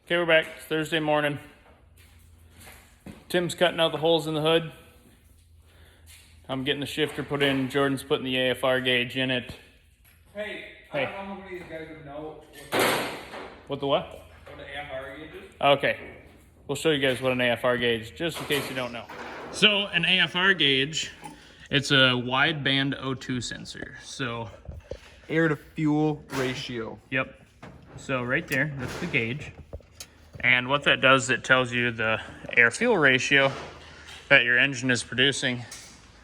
Okay, we're back. It's Thursday morning. Tim's cutting out the holes in the hood. I'm getting the shifter put in. Jordan's putting the AFR gauge in it. Hey, I don't know how many of you guys would know What the what? what an AFR gauge is. Okay. We'll show you guys what an AFR gauge, just in case you don't know. So an AFR gauge, it's a wideband O2 sensor. So, Air to fuel ratio. yep. So right there, that's the gauge. And what that does, it tells you the air-fuel ratio that your engine is producing,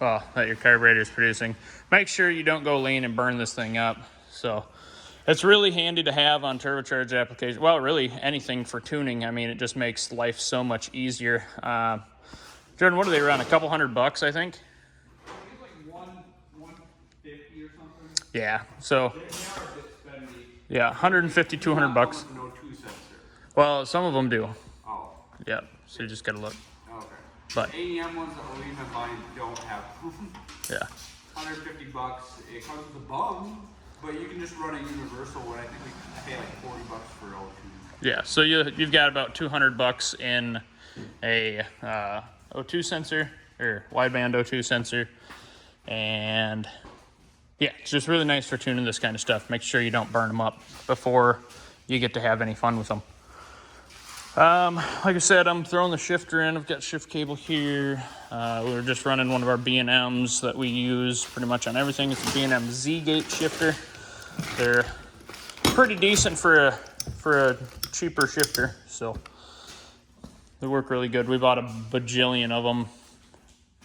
well, that your carburetor is producing. Make sure you don't go lean and burn this thing up. So it's really handy to have on turbocharged applications. Well, really anything for tuning. I mean, it just makes life so much easier. Jordan, what do they run? A couple $100, I think? I think it's like 150 or something. Yeah, so They are a bit spendy. yeah, 150, $200. An O2 sensor. Well, some of them do. Oh, Yeah, so you just gotta look. okay. But AEM ones that we're leaving mine don't have. yeah. $150. It comes with a bung, but you can just run a universal one. I think we pay like $40 for O2. Yeah, so you've got about $200 in a O2 sensor, or wideband O2 sensor, and yeah, it's just really nice for tuning this kind of stuff. Make sure you don't burn them up before you get to have any fun with them. Like I said, I'm throwing the shifter in. I've got shift cable here. We're just running one of our B&Ms that we use pretty much on everything. It's a B&M Z-gate shifter. They're pretty decent for a cheaper shifter, so they work really good. We bought a bajillion of them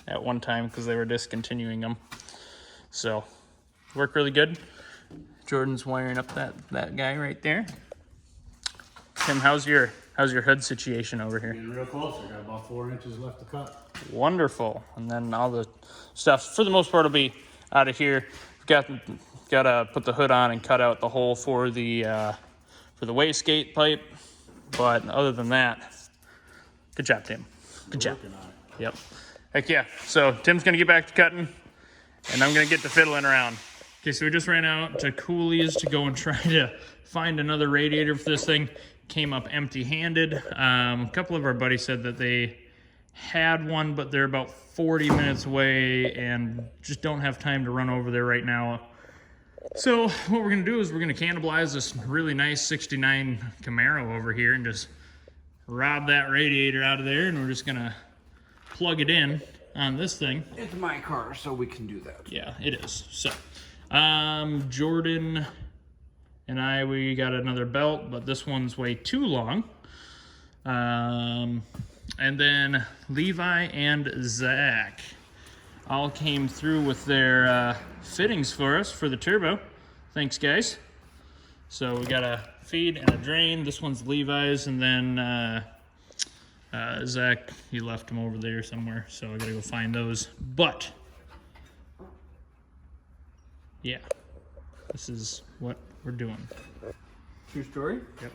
at one time because they were discontinuing them, so work really good. Jordan's wiring up that guy right there. Tim, how's your hood situation over here? Getting real close. I got about 4 inches left to cut. Wonderful. And then all the stuff, for the most part, will be out of here. Got to put the hood on and cut out the hole for the wastegate pipe. But other than that, good job, Tim. Good job. Working on it. Yep. Heck yeah. So Tim's going to get back to cutting, and I'm going to get to fiddling around. Okay, so we just ran out to Cooley's to go and try to find another radiator for this thing. Came up empty-handed. A couple of our buddies said that they had one, but they're about 40 minutes away and just don't have time to run over there right now. So what we're gonna do is we're gonna cannibalize this really nice 69 Camaro over here and just rob that radiator out of there, and we're just gonna plug it in on this thing. It's my car, so we can do that. Yeah, it is. So, Jordan and we got another belt, but this one's way too long. And then Levi and Zach all came through with their fittings for us for the turbo. Thanks, guys. So we got a feed and a drain. This one's Levi's, and then Zach, he left them over there somewhere, so I gotta go find those. But yeah, this is what we're doing. True story? Yep.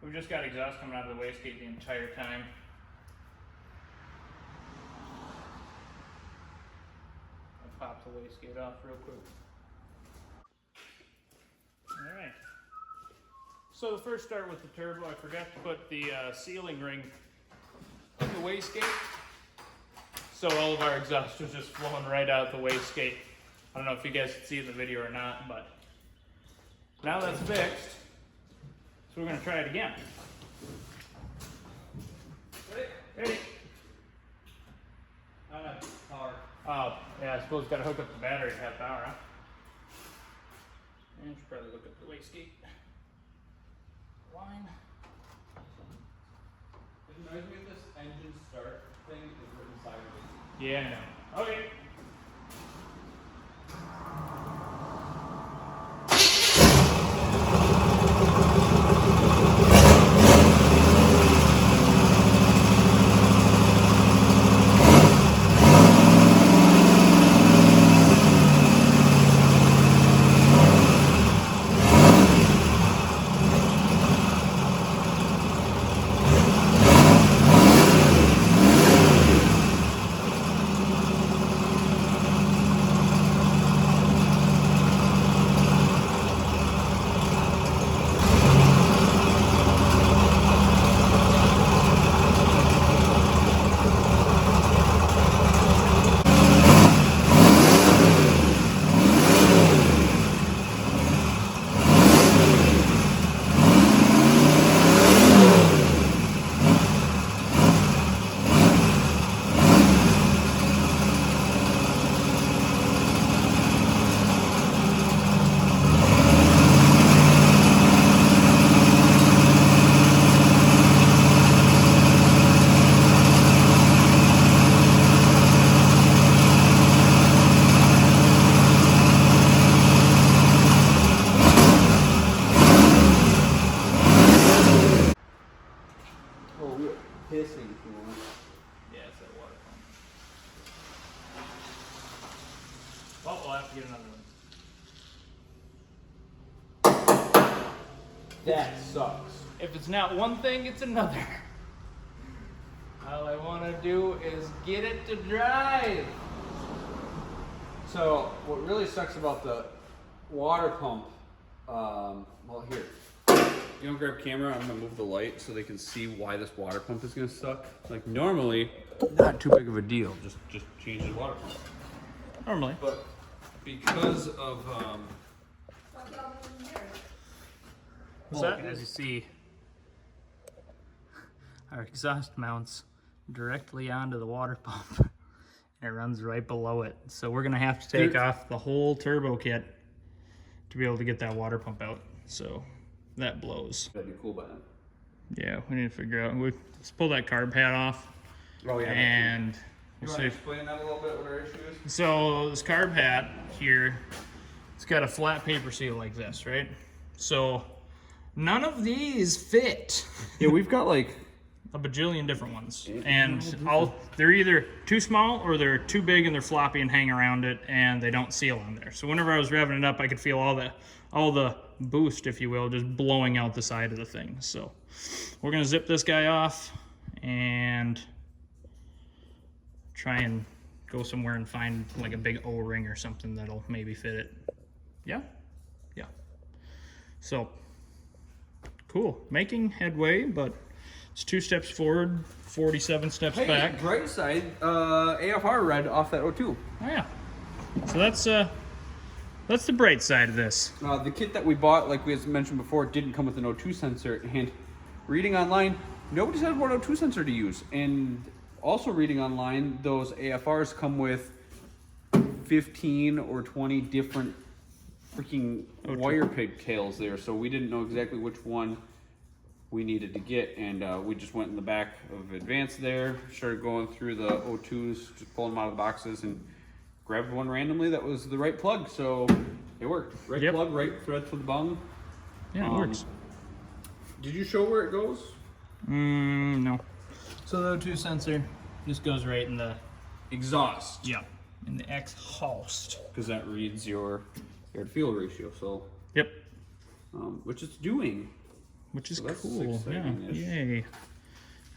We've just got exhaust coming out of the wastegate the entire time. I'll pop the wastegate off real quick. Alright. So the first start with the turbo, I forgot to put the sealing ring in the wastegate. So all of our exhaust was just flowing right out the wastegate. I don't know if you guys can see in the video or not, but now that's fixed. So we're going to try it again. Ready? I don't have power. Oh, yeah, I suppose got to hook up the battery to have power, huh? And should probably hook up the wastegate line. It reminds me of this engine start thing is written sideways. Yeah, I know. Okay. Pissing cool. Yeah, it's that water pump. Well, we'll have to get another one. That sucks. If it's not one thing, it's another. All I want to do is get it to drive. So what really sucks about the water pump, well here, you don't grab camera, I'm gonna move the light so they can see why this water pump is gonna suck. Like normally, not too big of a deal, just change the water pump. Normally. But because of, What's that? As you see, our exhaust mounts directly onto the water pump. And it runs right below it. So we're gonna have to take off the whole turbo kit to be able to get that water pump out. So that blows. that'd be cool by then. Yeah, we need to figure out. Let's pull that carb pad off. Oh yeah. And You we'll want see. to explain that a little bit, what our issue is? So this carb hat here, it's got a flat paper seal like this, right? So none of these fit. Yeah, we've got like A bajillion different ones, and they're either too small or they're too big and they're floppy and hang around it, and they don't seal on there. So whenever I was revving it up, I could feel all the boost, if you will, just blowing out the side of the thing. So we're gonna zip this guy off and try and go somewhere and find like a big O-ring or something that'll maybe fit it. Yeah, yeah. So cool, making headway, but it's 2 steps forward, 47 steps back. Right side, AFR read off that O2. Oh yeah. So that's the bright side of this. The kit that we bought, like we had mentioned before, didn't come with an O2 sensor. And reading online, nobody said what O2 sensor to use. And also reading online, those AFRs come with 15 or 20 different freaking wire pigtails there. So we didn't know exactly which one we needed to get, and we just went in the back of Advance there, started going through the O2s, just pulling them out of the boxes, and grabbed one randomly that was the right plug, so it worked. Right plug, right thread for the bung. Yeah, it works. Did you show where it goes? No. So the O2 sensor just goes right in the Exhaust. yeah, in the exhaust. Because that reads your air to fuel ratio, so Yep. which it's doing. Which is So that's cool. Yeah. exciting-ish. Yay.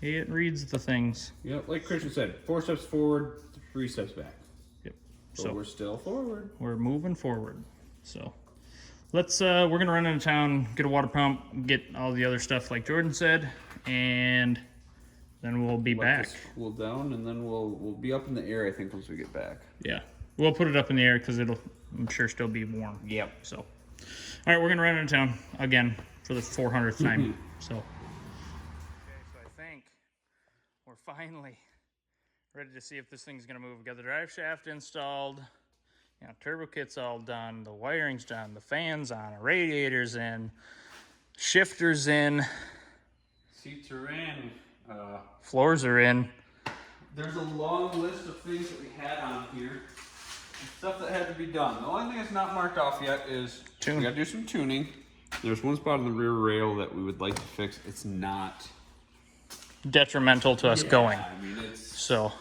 It reads the things. Yeah, like Christian said, 4 steps forward, 3 steps back. Yep. So we're still forward. We're moving forward. So let's we're gonna run into town, get a water pump, get all the other stuff like Jordan said, and then we'll be Let back. this cool down, and then we'll be up in the air, I think, once we get back. Yeah. We'll put it up in the air because it'll, I'm sure, still be warm. Yep. So, all right, we're gonna run into town again for the 400th time. So. Okay, so I think we're finally ready to see if this thing's gonna move. We got the drive shaft installed, you know, turbo kit's all done, the wiring's done, the fan's on, the radiator's in, shifter's in, Seats are in. floors are in. There's a long list of things that we had on here. Stuff that had to be done. The only thing that's not marked off yet is we gotta do some tuning. There's one spot on the rear rail that we would like to fix. It's not Detrimental to us going. I mean, it's So,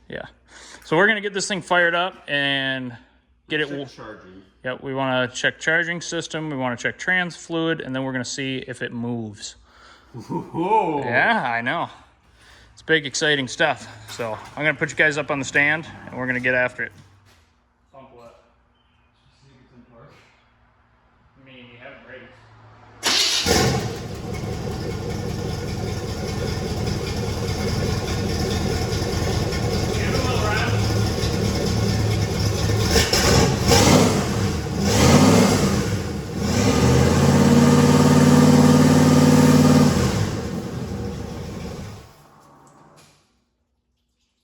yeah. So we're gonna get this thing fired up and get it. charging. Yep, we want to check charging system. We want to check trans fluid, and then we're gonna see if it moves. Whoa. Yeah, I know. It's big, exciting stuff. So I'm gonna put you guys up on the stand, and we're gonna get after it. Pump what? I mean, you haven't raised. Give it a little round.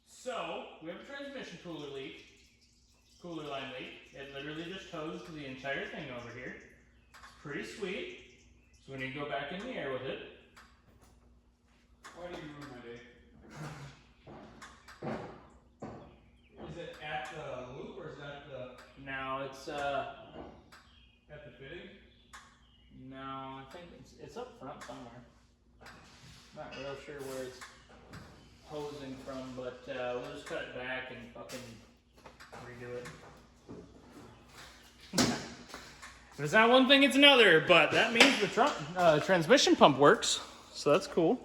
So, we have a transmission cooler line leak. It literally just hosed the entire thing over here. It's pretty sweet. So we need to go back in the air with it. Why do you ruin my day? Is it at the loop or is that the No, it's at the fitting? no, I think it's up front somewhere. Not real sure where it's hosing from, but we'll just cut it back and fucking redo it. If it's not one thing, it's another, but that means the transmission pump works, so that's cool.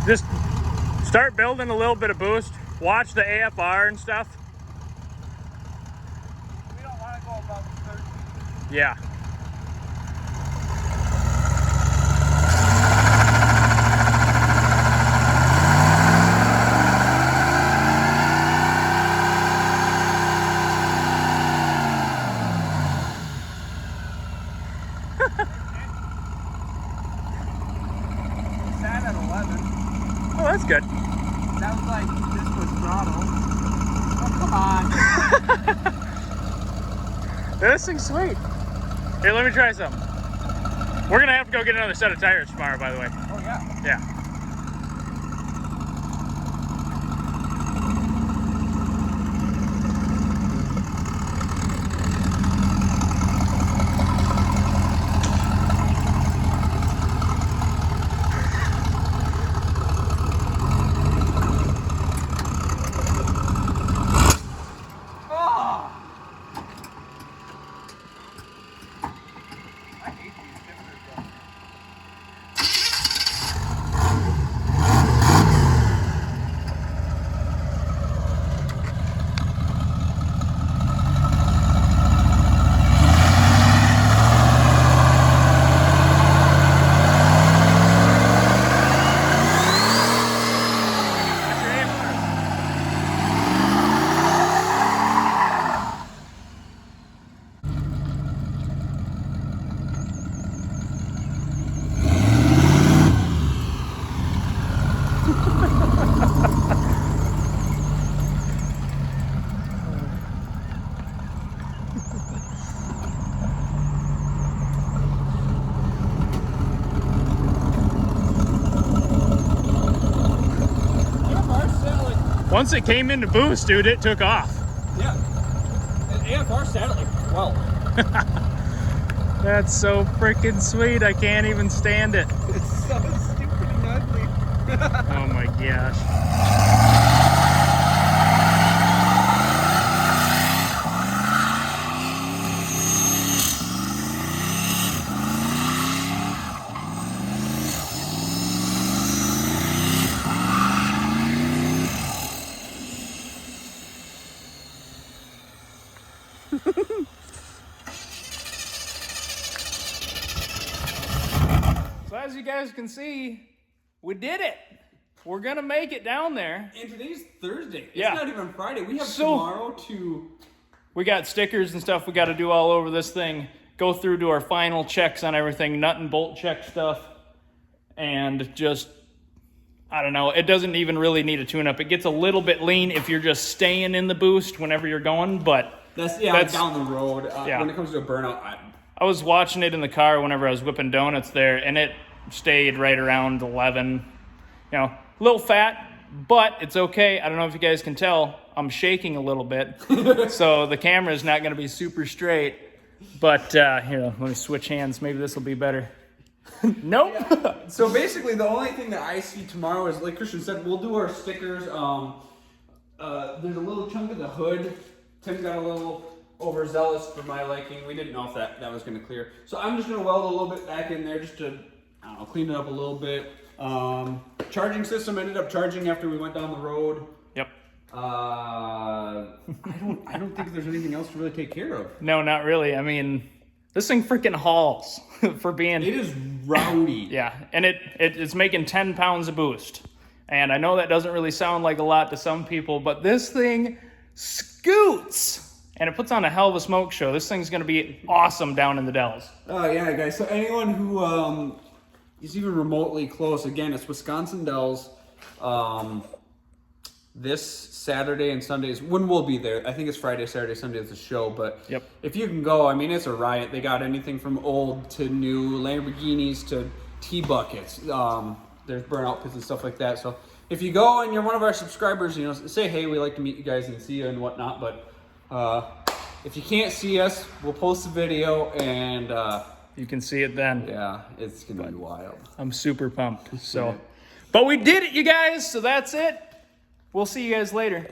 Just start building a little bit of boost. Watch the AFR and stuff. We don't want to go above 30. Yeah. Sat at 11. Oh, that's good. Sounds like this was throttle. Oh, come on. This thing's sweet. Here, let me try some. We're gonna have to go get another set of tires tomorrow, by the way. Oh, yeah. Yeah. Once it came into boost, dude, it took off. Yeah. And AFR sat at like 12. That's so freaking sweet. I can't even stand it. It's so stupid and ugly. Oh my gosh. So as you guys can see, we did it. We're gonna make it down there. And today's Thursday. It's Yeah. not even Friday. We have So- tomorrow to... We got stickers and stuff we got to do all over this thing. Go through to our final checks on everything, nut and bolt check stuff, and just, I don't know, it doesn't even really need a tune-up. It gets a little bit lean if you're just staying in the boost whenever you're going, but That's down the road. Yeah. When it comes to a burnout, I was watching it in the car whenever I was whipping donuts there, and it stayed right around 11. You know, a little fat, but it's okay. I don't know if you guys can tell, I'm shaking a little bit, so the camera is not going to be super straight. But here, let me switch hands. Maybe this will be better. Nope. Yeah. So basically, the only thing that I see tomorrow is, like Christian said, we'll do our stickers. There's a little chunk of the hood. Tim got a little overzealous for my liking. We didn't know if that was going to clear. So I'm just going to weld a little bit back in there just to, I don't know, clean it up a little bit. Charging system ended up charging after we went down the road. Yep. I don't think there's anything else to really take care of. No, not really. I mean, this thing freaking hauls for being... It is rowdy. Yeah, and it's making 10 pounds of boost. And I know that doesn't really sound like a lot to some people, but this thing scoots. And it puts on a hell of a smoke show. This thing's going to be awesome down in the Dells. Yeah, guys. So anyone who is even remotely close, again, it's Wisconsin Dells. This Saturday and Sundays, when we'll be there. I think it's Friday, Saturday, Sunday is the show. But Yep. if you can go, I mean, it's a riot. They got anything from old to new, Lamborghinis to T-buckets. There's burnout pits and stuff like that. So if you go and you're one of our subscribers, you know, say, hey, we like to meet you guys and see you and whatnot. But if you can't see us, we'll post a video and You can see it then. yeah, it's gonna be wild. I'm super pumped. So, but we did it, you guys. So that's it. We'll see you guys later.